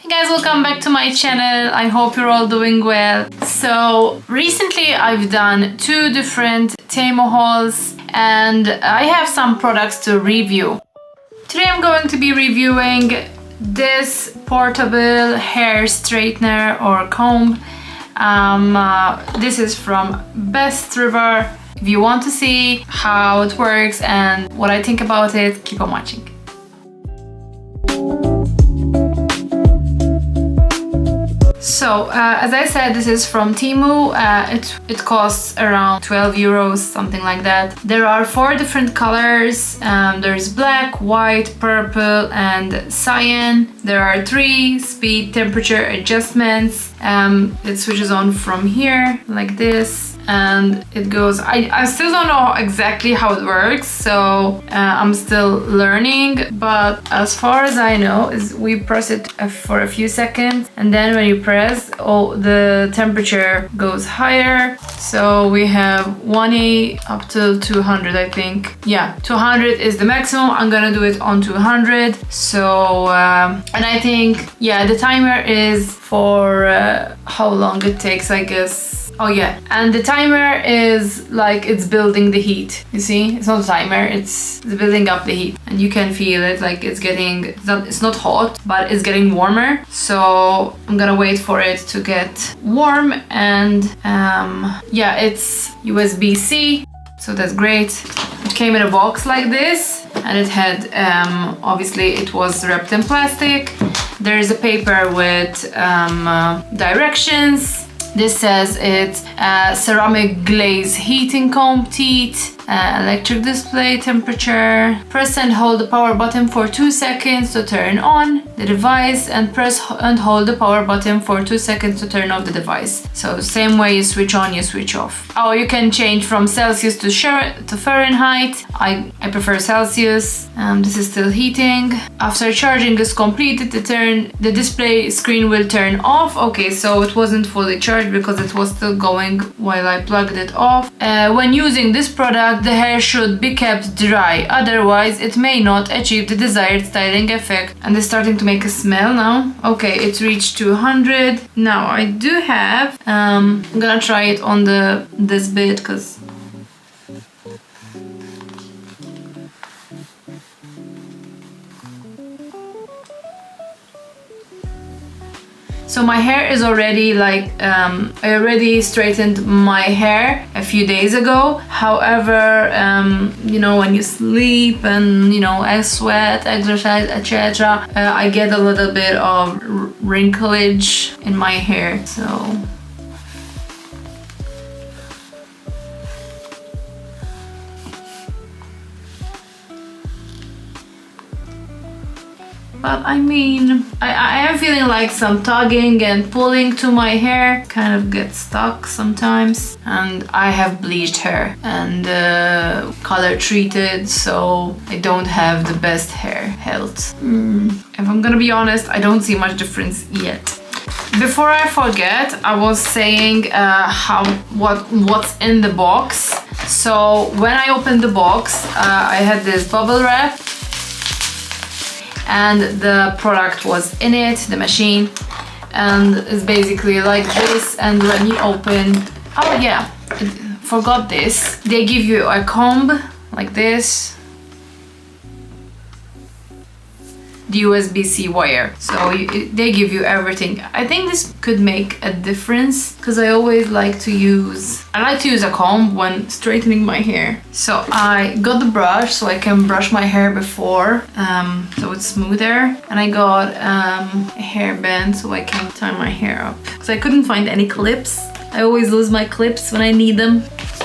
Hey guys, welcome back to my channel. I hope you're all doing well. So recently I've done two different Temu hauls and I have some products to review. Today I'm going to be reviewing this portable hair straightener or comb. This is from Best River. If you want to see how it works and what I think about it, keep on watching. So, as I said, this is from Temu. It costs around 12 euros, something like that. There are 4 different colors. There's black, white, purple, and cyan. There are 3 speed temperature adjustments. It switches on from here, like this. And it goes, I still don't know exactly how it works, so I'm still learning, but as far as I know is we press it for a few seconds, and then when you press, the temperature goes higher. So we have 180 up to 200, I think. Yeah, 200 is the maximum. I'm gonna do it on 200. So and I think, yeah, the timer is for how long it takes, I guess. Oh yeah, and the timer is like it's building the heat. You see, it's not a timer, it's building up the heat, and you can feel it, like it's getting, it's not hot, but it's getting warmer. So I'm gonna wait for it to get warm, and yeah, it's USB-C, so that's great. It came in a box like this, and it had obviously it was wrapped in plastic. There is a paper with directions. This says it's ceramic glaze heating comb teeth, electric display temperature. Press and hold the power button for 2 seconds to turn on the device, and press and hold the power button for 2 seconds to turn off the device. So same way you switch on, you switch off. Oh, you can change from Celsius to Fahrenheit. I prefer Celsius. This is still heating. After charging is completed, the display screen will turn off. Okay, so it wasn't fully charged because it was still going while I plugged it off. When using this product, the hair should be kept dry, otherwise it may not achieve the desired styling effect. And it's starting to make a smell now. Okay, it reached 200. Now I do have, I'm gonna try it on this bit, because so my hair is already like, I already straightened my hair a few days ago. However, you know, when you sleep and, you know, I sweat, exercise, etc., I get a little bit of wrinklage in my hair, so. But I mean, I am feeling like some tugging and pulling to my hair, kind of gets stuck sometimes. And I have bleached hair and color treated, so I don't have the best hair health. If I'm gonna be honest, I don't see much difference yet. Before I forget, I was saying what's in the box. So when I opened the box, I had this bubble wrap, and the product was in it, the machine, and it's basically like this. And when you open, oh yeah, forgot this, they give you a comb like this, the USB-C wire, so they give you everything. I think this could make a difference, because I like to use a comb when straightening my hair. So I got the brush so I can brush my hair before, so it's smoother, and I got a hairband so I can tie my hair up, because I couldn't find any clips. I always lose my clips when I need them.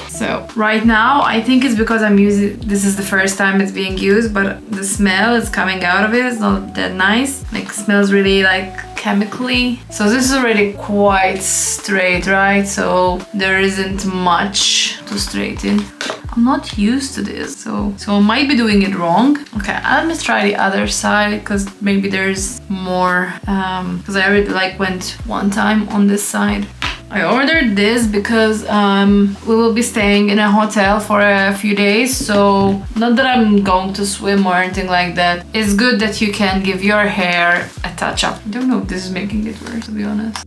So right now, I think it's because I'm using, this is the first time it's being used, but the smell is coming out of it. It's not that nice. Like, smells really like chemically. So this is already quite straight, right? So there isn't much to straighten. I'm not used to this, so I might be doing it wrong. Okay, let me try the other side, because maybe there's more, because I already went one time on this side. I ordered this because we will be staying in a hotel for a few days, so not that I'm going to swim or anything like that. It's good that you can give your hair a touch up. I don't know if this is making it worse, to be honest.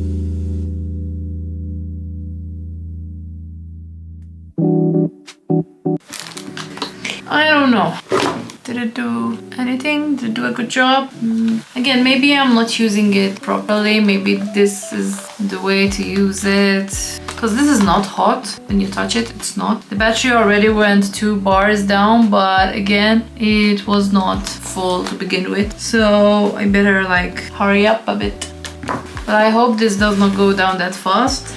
I don't know. Did it do anything? Did it do a good job? Again, maybe I'm not using it properly. Maybe this is the way to use it. Because this is not hot. When you touch it, it's not. The battery already went 2 bars down, but again, it was not full to begin with. So I better like hurry up a bit. But I hope this does not go down that fast.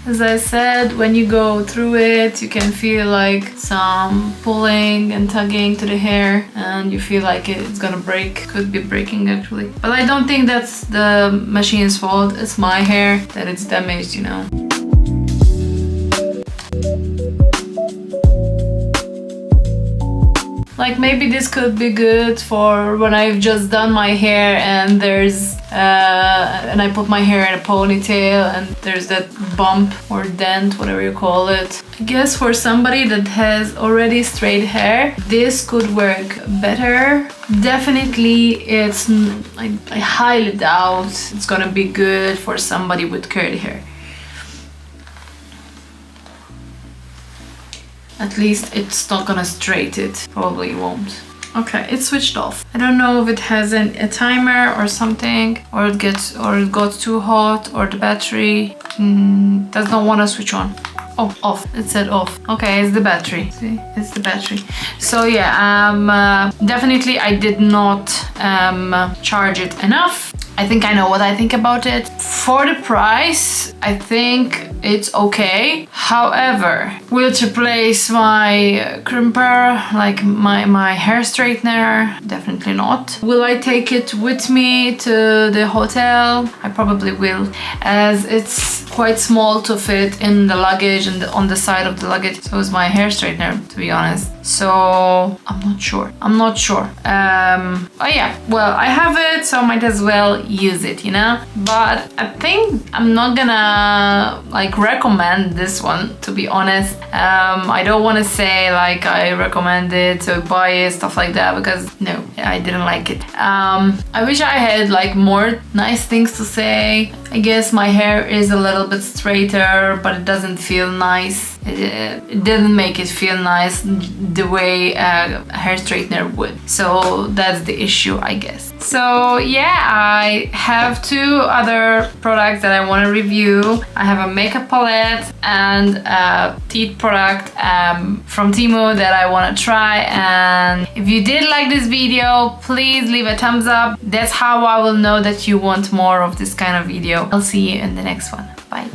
As I said, when you go through it, you can feel like some pulling and tugging to the hair, and you feel like it's gonna break. Could be breaking actually. But I don't think that's the machine's fault. It's my hair that it's damaged, you know. Like maybe this could be good for when I've just done my hair and there's and I put my hair in a ponytail and there's that bump or dent, whatever you call it. I guess for somebody that has already straight hair, this could work better. Definitely, it's I highly doubt it's gonna be good for somebody with curly hair. At least it's not gonna straighten it. Probably won't. Okay, it's switched off. I don't know if it has a timer or something, or it got too hot, or the battery does not want to switch on. Oh, off. It said off. Okay, it's the battery. See, it's the battery. So yeah, definitely I did not charge it enough. I think I know what I think about it. For the price, I think it's okay. However, will it replace my crimper, like my hair straightener? Definitely not. Will I take it with me to the hotel? I probably will, as it's quite small to fit in the luggage and on the side of the luggage. So is my hair straightener, to be honest. So I'm not sure. Oh yeah, well, I have it, so I might as well use it, you know. But I think I'm not gonna like recommend this one, to be honest. I don't want to say like I recommend it, so buy it, stuff like that, because no, I didn't like it. I wish I had like more nice things to say. I guess my hair is a little bit straighter, but it doesn't feel nice. It didn't make it feel nice the way a hair straightener would. So that's the issue, I guess. So yeah, I have 2 other products that I want to review. I have a makeup palette and a teeth product from Temu that I want to try. And if you did like this video, please leave a thumbs up. That's how I will know that you want more of this kind of video. I'll see you in the next one. Bye.